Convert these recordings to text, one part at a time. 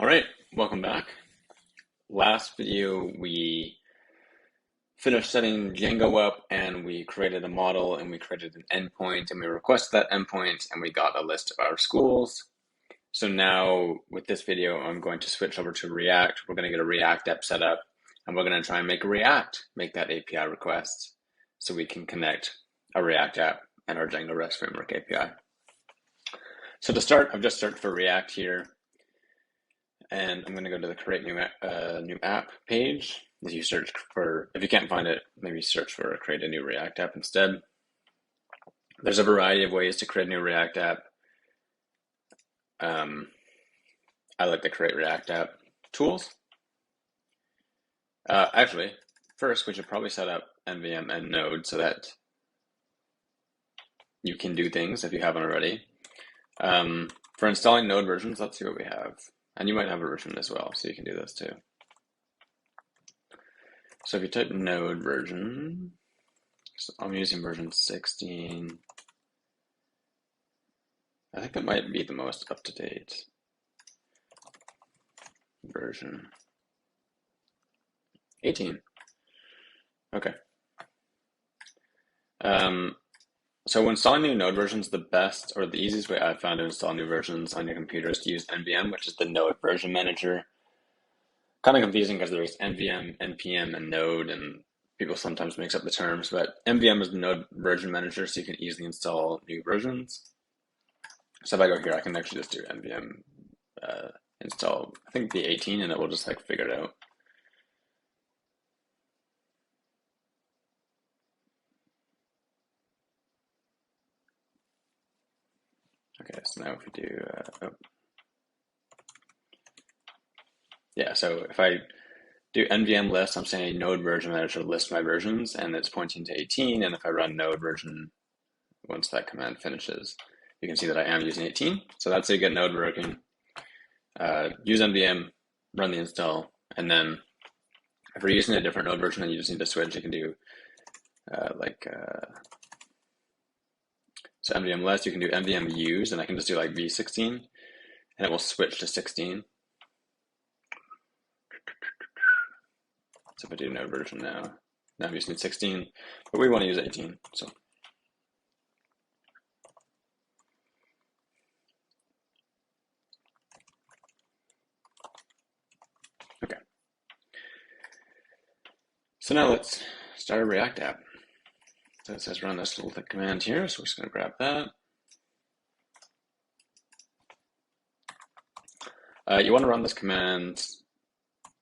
All right, welcome back. Last video, we finished setting Django up and we created a model and we created an endpoint and we requested that endpoint and we got a list of our schools. So now with this video, I'm going to switch over to React. We're going to get a React app set up and we're going to try and make make that API request so we can connect a React app and our Django REST framework API. So to start, I've just searched for React here. And I'm going to go to the create new app page. If you can't find it, maybe search for create a new React app instead. There's a variety of ways to create a new React app. I like the create React app tools. Actually, first we should probably set up NVM and Node so that you can do things if you haven't already. For installing Node versions, let's see what we have. And you might have a version as well, so you can do this too. So if you type node version, so I'm using version 16. I think that might be the most up-to-date version. 18. Okay. So when installing new node versions, the best or the easiest way I've found to install new versions on your computer is to use NVM, which is the Node Version Manager. Kind of confusing because there's NVM, NPM, and Node, and people sometimes mix up the terms, but NVM is the Node Version Manager, so you can easily install new versions. So if I go here, I can actually just do NVM install, I think the 18, and it will just like figure it out. Okay, so now if we do, yeah, so if I do NVM list, I'm saying node version manager list my versions, and it's pointing to 18, and if I run node version, once that command finishes, you can see that I am using 18, so that's how you get node working. Use NVM, run the install, and then if we're using a different node version and you just need to switch, you can do so NVM list, you can do NVM use, and I can just do like v16, and it will switch to 16. So if I do node version now I'm using 16, but we want to use 18, so. Okay. So now let's start a React app. So it says run this little command here, so we're just going to grab that. You want to run this command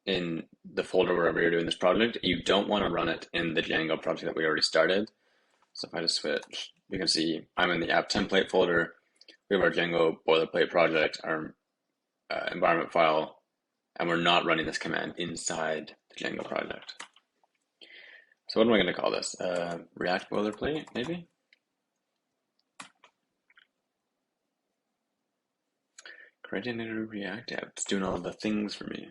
in the folder wherever you're doing this project. You don't want to run it in the Django project that we already started. So if I just switch, you can see I'm in the app template folder. We have our Django boilerplate project, our environment file, and we're not running this command inside the Django project. So what am I going to call this? React boilerplate, maybe? Creating a new React app. It's doing all the things for me.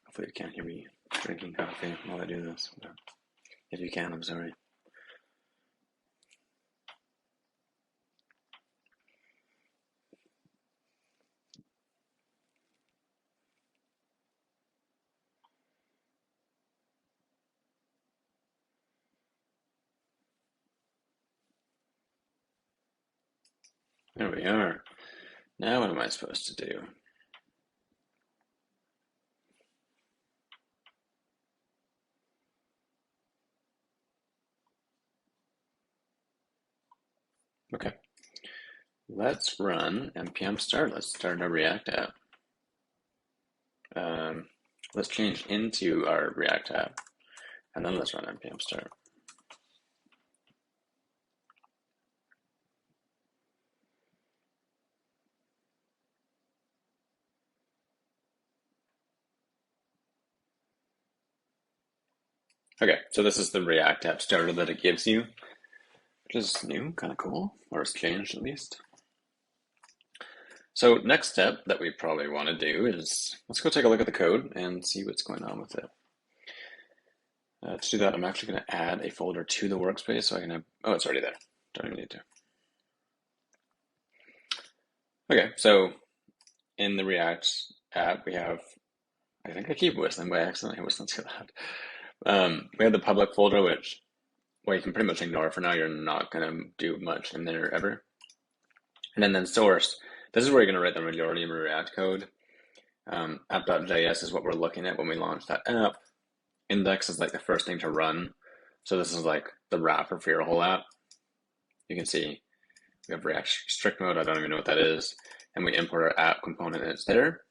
Hopefully you can't hear me drinking coffee while I do this. If you can, I'm sorry. There we are. Now what am I supposed to do? Okay. Let's run npm start. Let's start a React app. Let's change into our React app, and then let's run npm start. Okay, so this is the React app starter that it gives you, which is new, kind of cool, or it's changed at least. So next step that we probably want to do is, let's go take a look at the code and see what's going on with it. To do that, I'm actually going to add a folder to the workspace so I can have, oh, it's already there. don't even need to. Okay, so in the React app, we have, I think I keep whistling by accident. I whistled too loud. We have the public folder, which, well, you can pretty much ignore for now. You're not going to do much in there ever. And then source. This is where you're going to write the majority of your React code. App.js is what we're looking at when we launch that app. Index is like the first thing to run. So this is like the wrapper for your whole app. You can see we have React strict mode. I don't even know what that is. And we import our app component and it's there,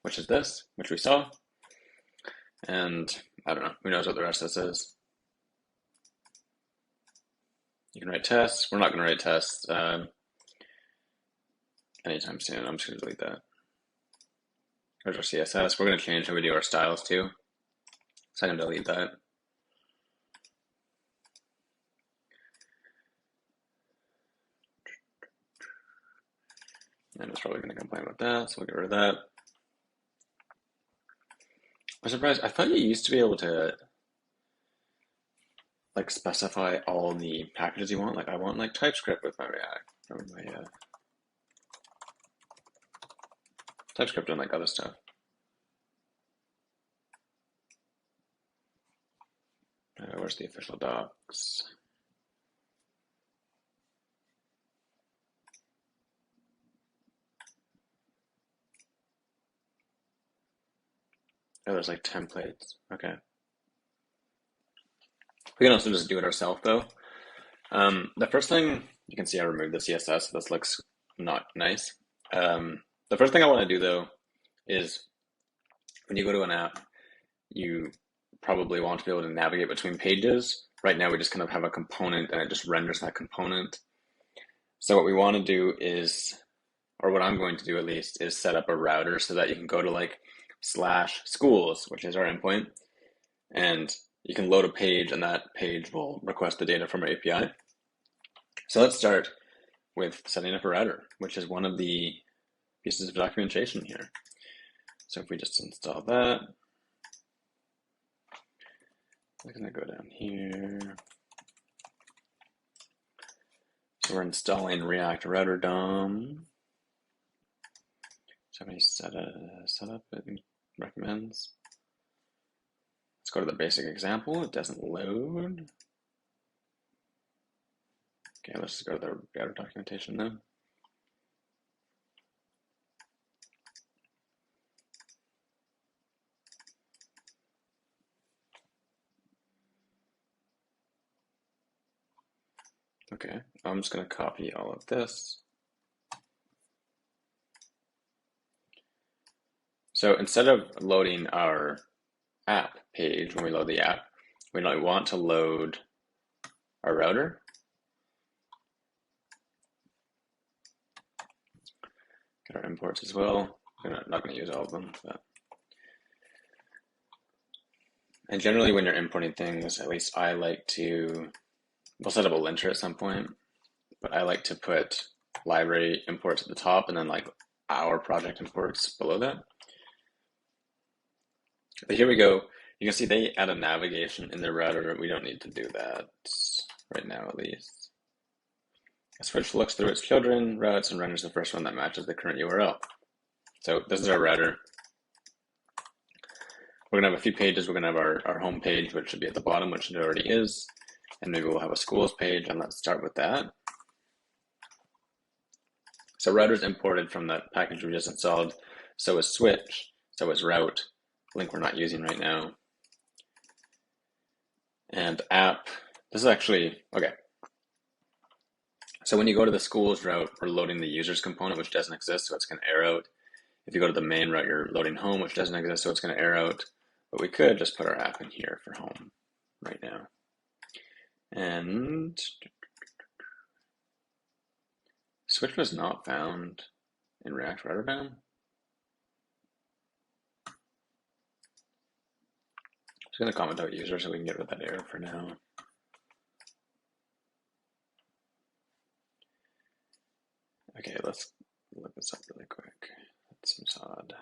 which is this, which we saw. And I don't know, who knows what the rest of this is. You can write tests. We're not going to write tests anytime soon. I'm just going to delete that. There's our CSS. We're going to change how we do our styles too. So I'm going to delete that. And it's probably going to complain about that, so we'll get rid of that. I'm surprised. I thought you used to be able to like specify all the packages you want. Like I want like TypeScript with my React, or my TypeScript and like other stuff. Where's the official docs? Oh, there's like templates. Okay. We can also just do it ourselves though. The first thing, you can see I removed the CSS. This looks not nice. The first thing I want to do though is when you go to an app, you probably want to be able to navigate between pages. Right now we just kind of have a component and it just renders that component. So what we want to do is, or what I'm going to do at least, is set up a router so that you can go to like /schools, which is our endpoint, and you can load a page and that page will request the data from our API. So let's start with setting up a router, which is one of the pieces of documentation here. So if we just install that, we're going to go down here. So we're installing React Router DOM. Somebody setup it recommends. Let's go to the basic example. It doesn't load. Okay, let's just go to the router documentation then. Okay, I'm just going to copy all of this. So instead of loading our app page when we load the app, we want to load our router. Get our imports as well. I'm not going to use all of them. And generally when you're importing things, at least I like to, we'll set up a linter at some point, but I like to put library imports at the top and then like our project imports below that. But here we go. You can see they add a navigation in their router. We don't need to do that right now, at least. Switch looks through its children routes and renders the first one that matches the current URL. So this is our router. We're gonna have a few pages. We're gonna have our home page, which should be at the bottom, which it already is. And maybe we'll have a schools page, and let's start with that. So router's imported from that package we just installed. So is switch, so is route, link we're not using right now. And app, this is actually, okay. So when you go to the schools route, we're loading the users component, which doesn't exist, so it's gonna error out. If you go to the main route, you're loading home, which doesn't exist, so it's gonna error out. But we could just put our app in here for home right now. And switch was not found in React Router DOM. Just gonna comment out user so we can get rid of that error for now. Okay, let's look this up really quick. That seems odd.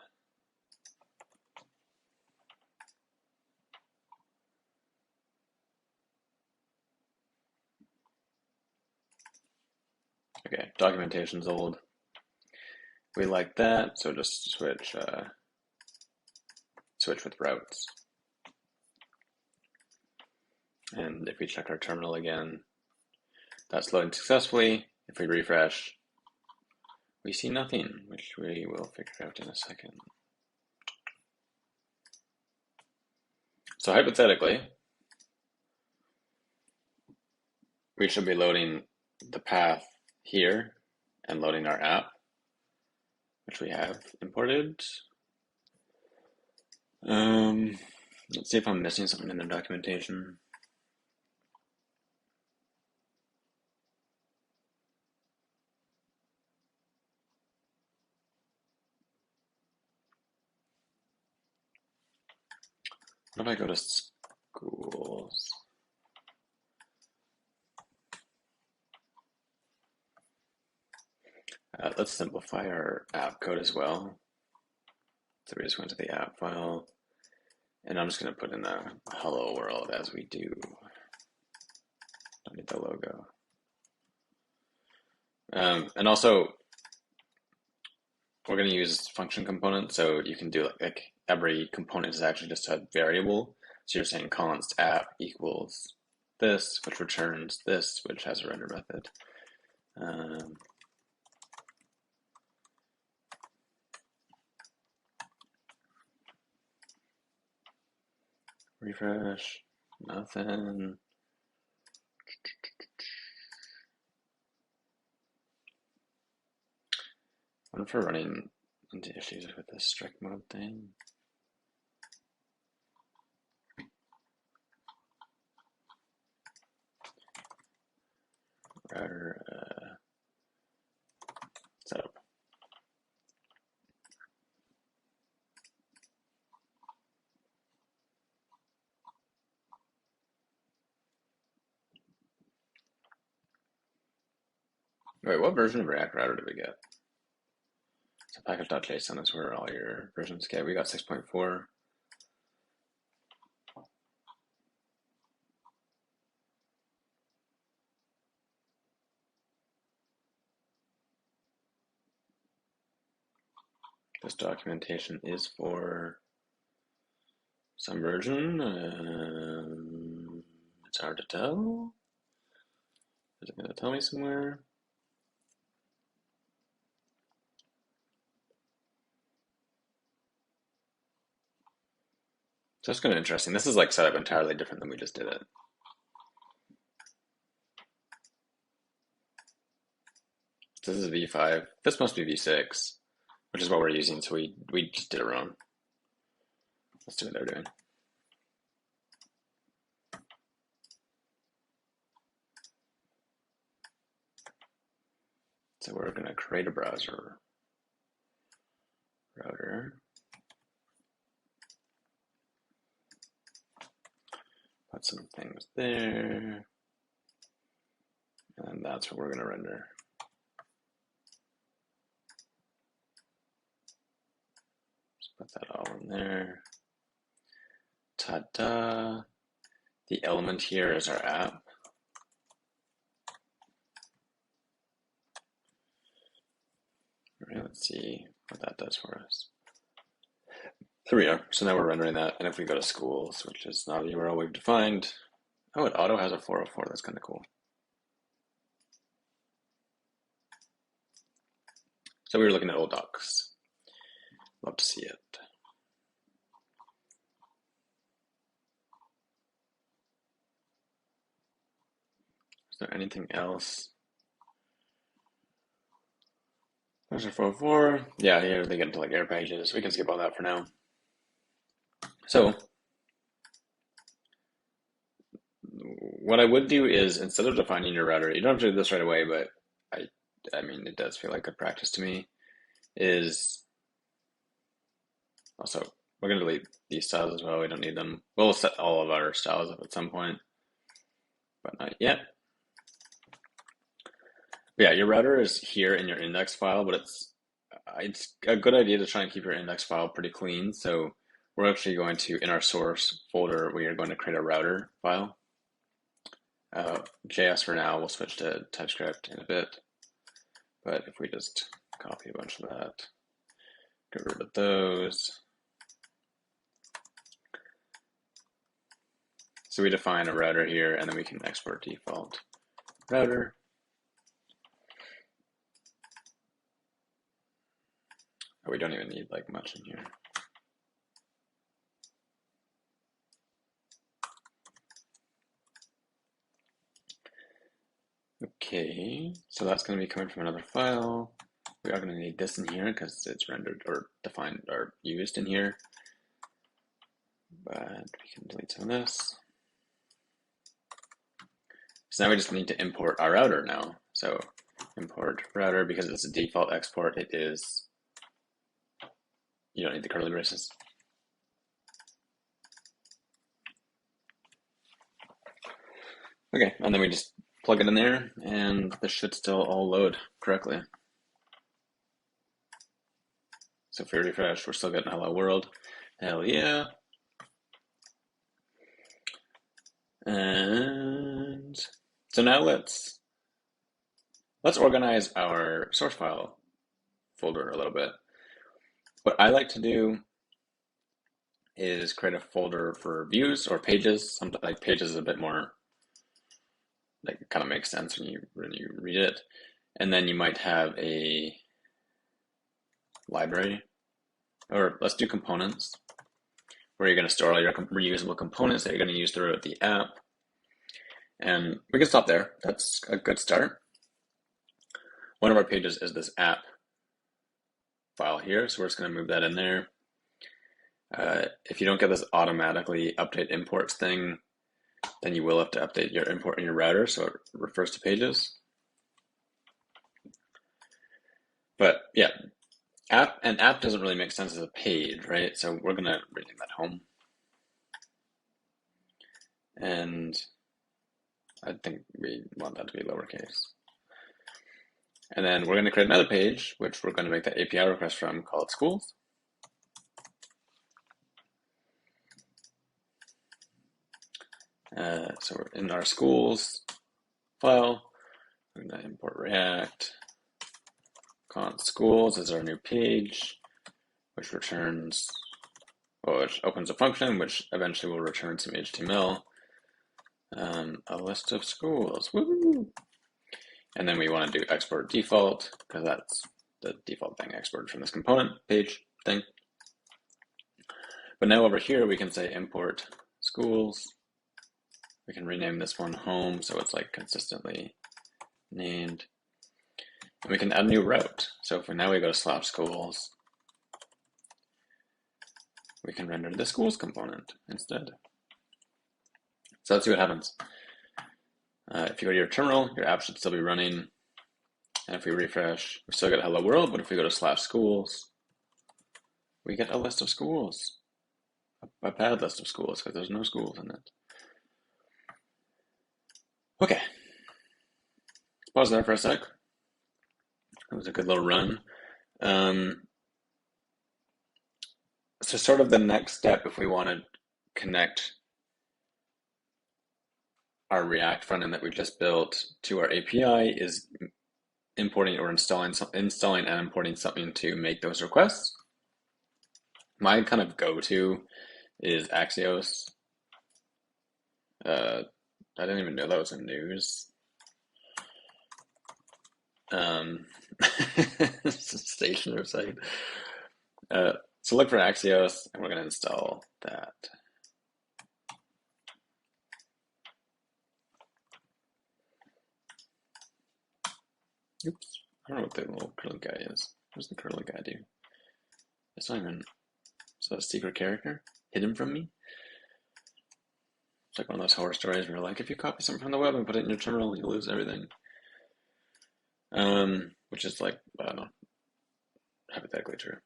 documentation's old. We like that, so just switch with routes. And if we check our terminal again, that's loading successfully. If we refresh, we see nothing, which we will figure out in a second. So hypothetically, we should be loading the path here and loading our app, which we have imported. Let's see if I'm missing something in the documentation. What if I go to schools? Let's simplify our app code as well. So we just went to the app file, and I'm just going to put in a hello world as we do. Don't need the logo. And also, we're going to use function components, so you can do like every component is actually just a variable. So you're saying const app equals this, which returns this, which has a render method. Refresh, nothing. I wonder if we're running into issues with the strict mode thing. Router setup. Wait, what version of React Router did we get? So package.json is where all your versions get. We got 6.4. This documentation is for some version. It's hard to tell. Is it going to tell me somewhere? So that's kind of interesting. This is like set up entirely different than we just did it. This is V5. This must be V6, which is what we're using. So we just did it wrong. Let's see what they're doing. So we're going to create a browser router. Put some things there. And that's what we're going to render. Just put that all in there. Ta-da! The element here is our app. All right, let's see what that does for us. Here we are. So now we're rendering that. And if we go to schools, which is not a URL we've defined, oh, it auto has a 404. That's kind of cool. So we were looking at old docs. Love to see it. Is there anything else? There's a 404. Yeah, here they get into like air pages. We can skip all that for now. So what I would do is, instead of defining your router, you don't have to do this right away, but I mean, it does feel like good practice to me, is also, we're going to delete these styles as well. We don't need them. We'll set all of our styles up at some point, but not yet. But yeah, your router is here in your index file, but it's a good idea to try and keep your index file pretty clean. So we're actually going to, in our source folder, we are going to create a router file. JS for now, we'll switch to TypeScript in a bit. But if we just copy a bunch of that, get rid of those. So we define a router here, and then we can export default router. Oh, we don't even need like much in here. Okay, so that's going to be coming from another file. We are going to need this in here because it's rendered or defined or used in here. But we can delete some of this. So now we just need to import our router now. So import router, because it's a default export, it is, you don't need the curly braces. Okay, and then we just plug it in there, and this should still all load correctly. So if we refresh, we're still getting hello world. Hell yeah. And so now let's organize our source file folder a little bit. What I like to do is create a folder for views or pages. Something like pages is a bit more, like, it kind of makes sense when you read it. And then you might have a library, or let's do components, where you're going to store all your reusable components that you're going to use throughout the app. And we can stop there. That's a good start. One of our pages is this app file here, so we're just going to move that in there. If you don't get this automatically update imports thing, then you will have to update your import in your router, so it refers to pages. But yeah, app doesn't really make sense as a page, right? So we're going to rename that home. And I think we want that to be lowercase. And then we're going to create another page, which we're going to make the API request from, call it schools. So we're in our schools file. We're going to import React. Const schools is our new page, which returns, well, which opens a function, which eventually will return some HTML. A list of schools. Woo! And then we want to do export default, because that's the default thing exported from this component page thing. But now over here, we can say import schools. We can rename this one home, so it's like consistently named. And we can add a new route. So if now we go to /schools, we can render the schools component instead. So let's see what happens. If you go to your terminal, your app should still be running. And if we refresh, we still get hello world, but if we go to /schools, we get a list of schools. A bad list of schools, because there's no schools in it. Okay. Pause there for a sec. That was a good little run. So sort of the next step, if we want to connect our React frontend that we just built to our API, is importing or installing and importing something to make those requests. My kind of go-to is Axios. I didn't even know that was in news. It's a stationer site. So look for Axios, and we're going to install that. Oops, I don't know what the little curly guy is. What does the curly guy do? It's not even, is that a secret character hidden from me? It's like one of those horror stories where you're like, if you copy something from the web and put it in your terminal, you'll lose everything. Which is like, I don't know, hypothetically true.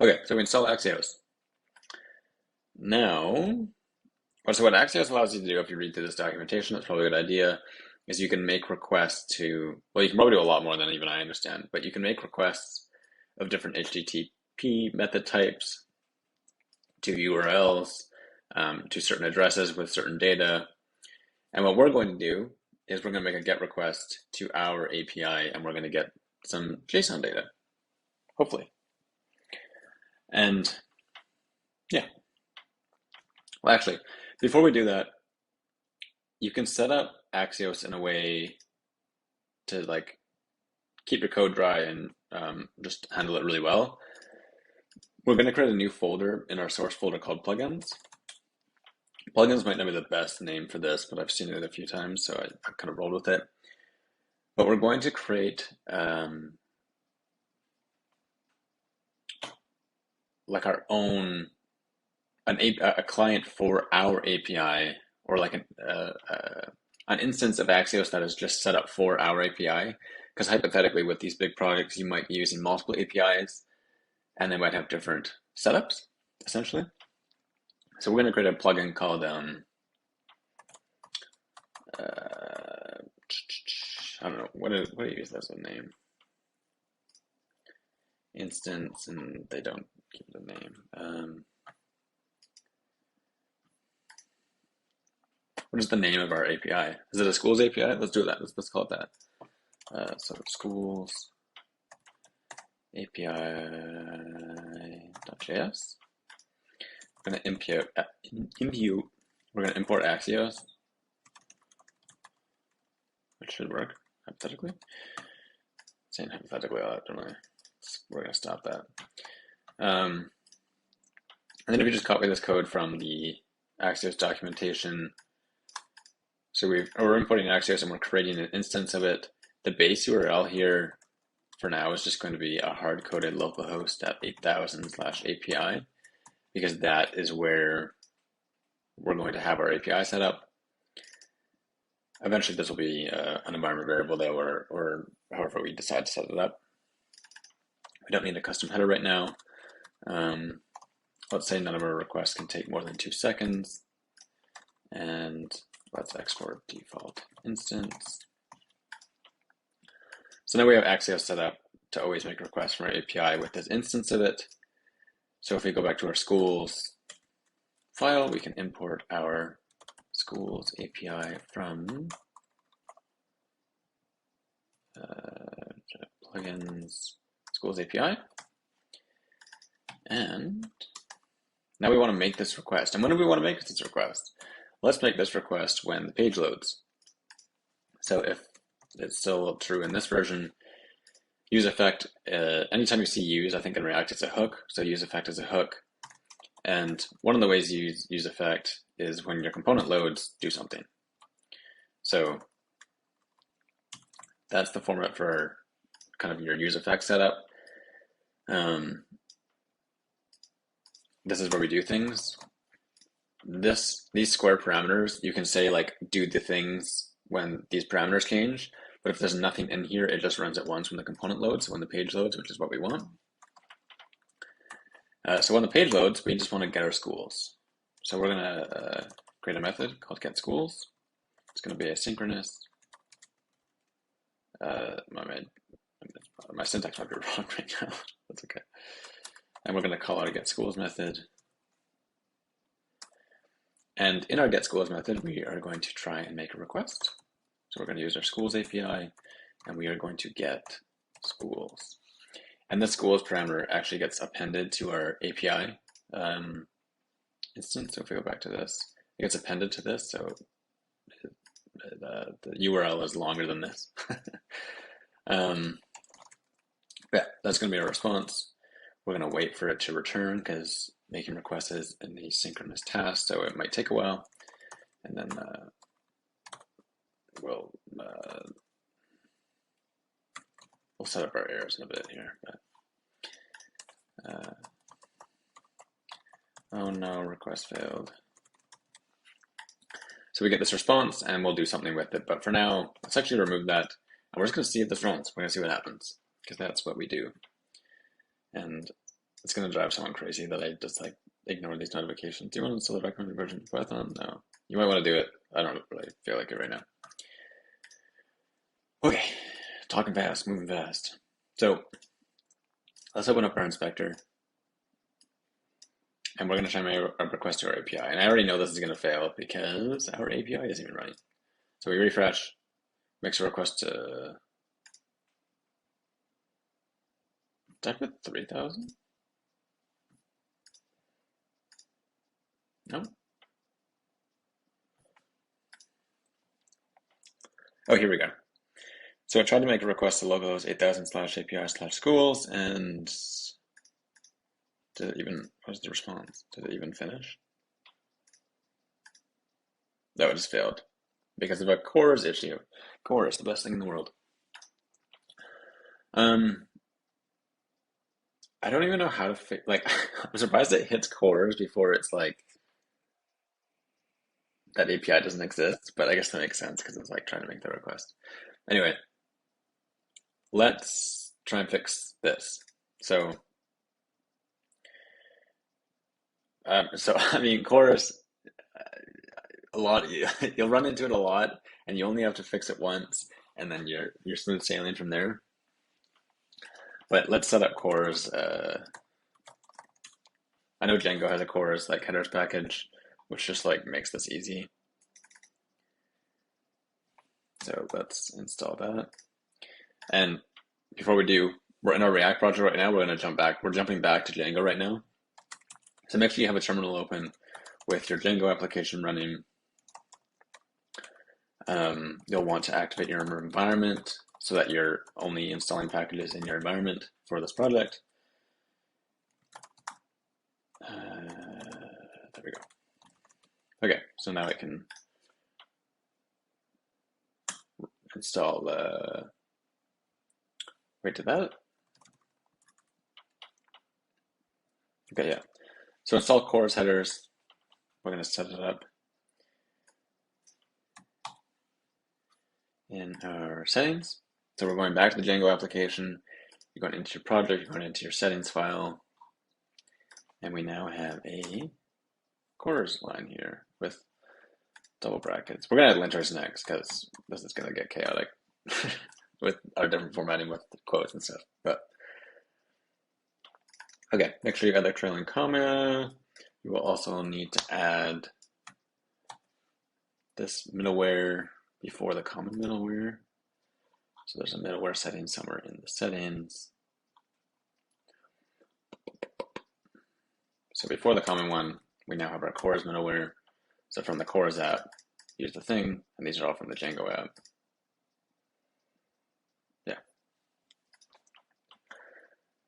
Okay, so we install Axios. Now, so what Axios allows you to do, if you read through this documentation, that's probably a good idea, is you can make requests to, well, you can probably do a lot more than even I understand, but you can make requests of different HTTP method types to URLs, to certain addresses with certain data. And what we're going to do is we're going to make a GET request to our API, and we're going to get some JSON data, hopefully. And yeah, well, actually, before we do that, you can set up Axios in a way to like keep your code dry and just handle it really well. We're going to create a new folder in our source folder called plugins. Plugins might not be the best name for this, but I've seen it a few times, so I kind of rolled with it. But we're going to create like our own a client for our API, or like an instance of Axios that is just set up for our API. Because hypothetically, with these big projects, you might be using multiple APIs, and they might have different setups, essentially. So we're going to create a plugin called I don't know, what do you use as a name? Instance, and they don't give it a name. What is the name of our API? Is it a schools API? Let's do that. Let's call it that. So schools API.js. We're going to we're going to import Axios, which should work, hypothetically. Saying hypothetically, we're going to stop that. And then if you just copy this code from the Axios documentation, so we're importing Axios and we're creating an instance of it. The base URL here for now is just going to be a hard-coded localhost at 8000/API, because that is where we're going to have our API set up. Eventually this will be an environment variable though, or however we decide to set it up. We don't need a custom header right now. Let's say none of our requests can take more than 2 seconds. And let's export default instance. So now we have Axios set up to always make requests from our API with this instance of it. So if we go back to our schools file, we can import our schools API from plugins schools API. And now we want to make this request. And when do we want to make this request? Let's make this request when the page loads. So if it's still true in this version, use effect, anytime you see use, I think in React it's a hook, so use effect is a hook. And one of the ways you use effect is when your component loads, do something. So that's the format for kind of your use effect setup. This is where we do things. These square parameters, you can say like do the things when these parameters change, but if there's nothing in here, it just runs at once when the component loads, when the page loads, which is what we want. So when the page loads, we just want to get our schools. So we're going to create a method called getSchools. It's going to be asynchronous. My syntax might be wrong right now. That's okay. And we're going to call our getSchools method. And in our getSchools method, we are going to try and make a request. So we're going to use our schools API, and we are going to get schools. And this schools parameter actually gets appended to our API instance. So if we go back to this, it gets appended to this. So the URL is longer than this. Yeah, that's going to be our response. We're going to wait for it to return because making requests is an asynchronous task, so it might take a while. And then we'll set up our errors in a bit here. But, oh no, request failed. So we get this response and we'll do something with it. But for now, let's actually remove that. And we're just going to see if this runs. We're going to see what happens because that's what we do. And it's going to drive someone crazy that I just like ignore these notifications. Do you want to install the recommended version of Python? No. You might want to do it. I don't really feel like it right now. Okay, talking fast, moving fast. So let's open up our inspector. And we're going to try and make a request to our API. And I already know this is going to fail because our API isn't even running. So we refresh. makes a request to type with 3,000. No. Oh, here we go. So I tried to make a request to localhost 8000/API/schools, and did it even, what was the response? Did it even finish? No, it just failed because of a cors issue. Cors, the best thing in the world. I don't even know how to fix, like, I'm surprised it hits cors before it's like, that API doesn't exist, but I guess that makes sense because it's like trying to make the request. Anyway, let's try and fix this. So, I mean, cors, a lot, you'll run into it a lot, and you only have to fix it once, and then you're smooth sailing from there. But let's set up cors. I know Django has a cors like headers package, which just like makes this easy. So let's install that. And before we do, we're in our React project right now. We're going to jump back. We're jumping back to Django right now. So make sure you have a terminal open with your Django application running. You'll want to activate your environment so that you're only installing packages in your environment for this project. There we go. Okay, so now I can install wait, did that? Okay, yeah. So install cors-headers. We're going to set it up in our settings. So we're going back to the Django application. You're going into your project, you're going into your settings file, and we now have a cors line here with double brackets. We're going to add linters next because this is going to get chaotic with our different formatting with quotes and stuff. But okay, make sure you add the trailing comma. You will also need to add this middleware before the common middleware. So there's a middleware setting somewhere in the settings. So before the common one, we now have our cors middleware. So from the cors app, here's the thing, and these are all from the Django app. Yeah.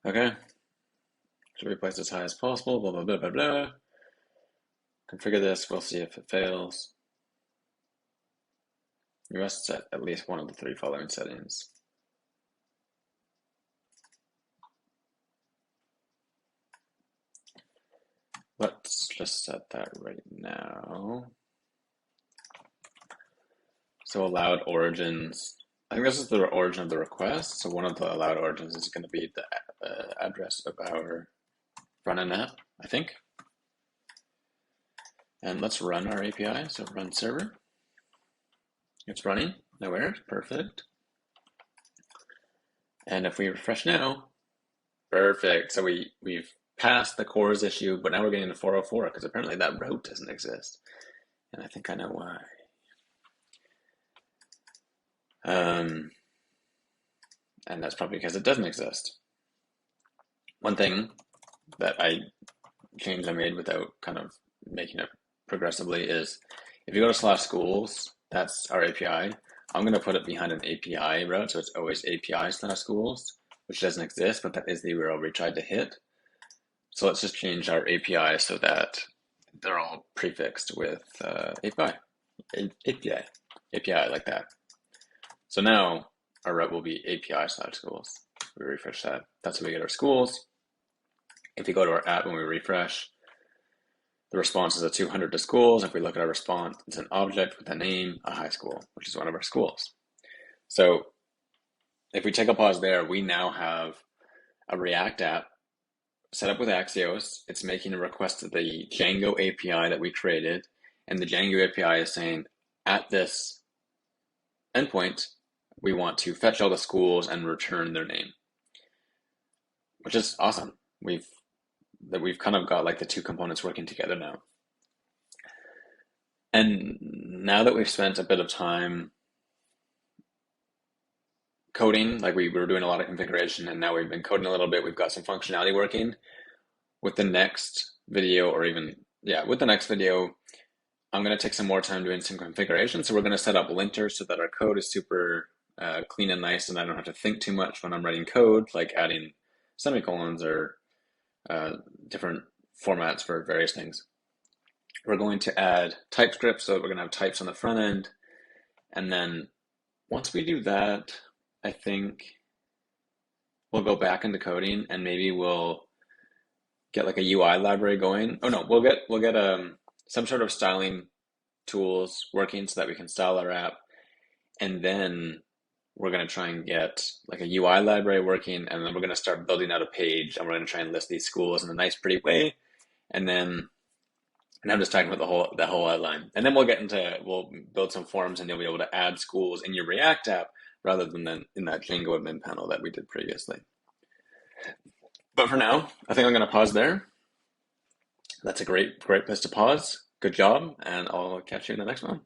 Okay. Should we place as high as possible? Blah, blah, blah, blah, blah. Configure this. We'll see if it fails. You must set at least one of the 3 following settings. Let's just set that right now. So allowed origins. I think this is the origin of the request. So one of the allowed origins is going to be the address of our front-end app, I think. And let's run our API. So run server. It's running. No errors. Perfect. And if we refresh now, perfect. So we've passed the cors issue, but now we're getting to 404 because apparently that route doesn't exist. And I think I know why. And that's probably because it doesn't exist. One thing that change I made without kind of making it progressively is if you go to /schools, that's our API. I'm going to put it behind an API route, so it's always API/schools, which doesn't exist, but that is the URL we tried to hit. So let's just change our API so that they're all prefixed with API like that. So now our route will be API/schools. We refresh that. That's how we get our schools. If you go to our app when we refresh, the response is a 200 to schools. If we look at our response, it's an object with a name, a high school, which is one of our schools. So if we take a pause there, we now have a React app set up with axios. It's making a request to the Django API that we created, and the Django API is saying at this endpoint, we want to fetch all the schools and return their name, which is awesome. We've kind of got like the 2 components working together now. And now that we've spent a bit of time coding, like we were doing a lot of configuration, and now we've been coding a little bit. We've got some functionality working. With the next video, or even, yeah, with the next video, I'm going to take some more time doing some configuration. So we're going to set up linters so that our code is super clean and nice, and I don't have to think too much when I'm writing code, like adding semicolons or different formats for various things. We're going to add TypeScript, so we're going to have types on the front end. And then once we do that, I think we'll go back into coding, and maybe we'll get like a UI library going. Oh no, we'll get some sort of styling tools working so that we can style our app, and then we're going to try and get like a UI library working, and then we're going to start building out a page, and we're going to try and list these schools in a nice, pretty way, and then. And I'm just talking about the whole outline, and then we'll build some forms, and you'll be able to add schools in your React app rather than in that Django admin panel that we did previously. But for now, I think I'm going to pause there. That's a great place to pause. Good job, and I'll catch you in the next one.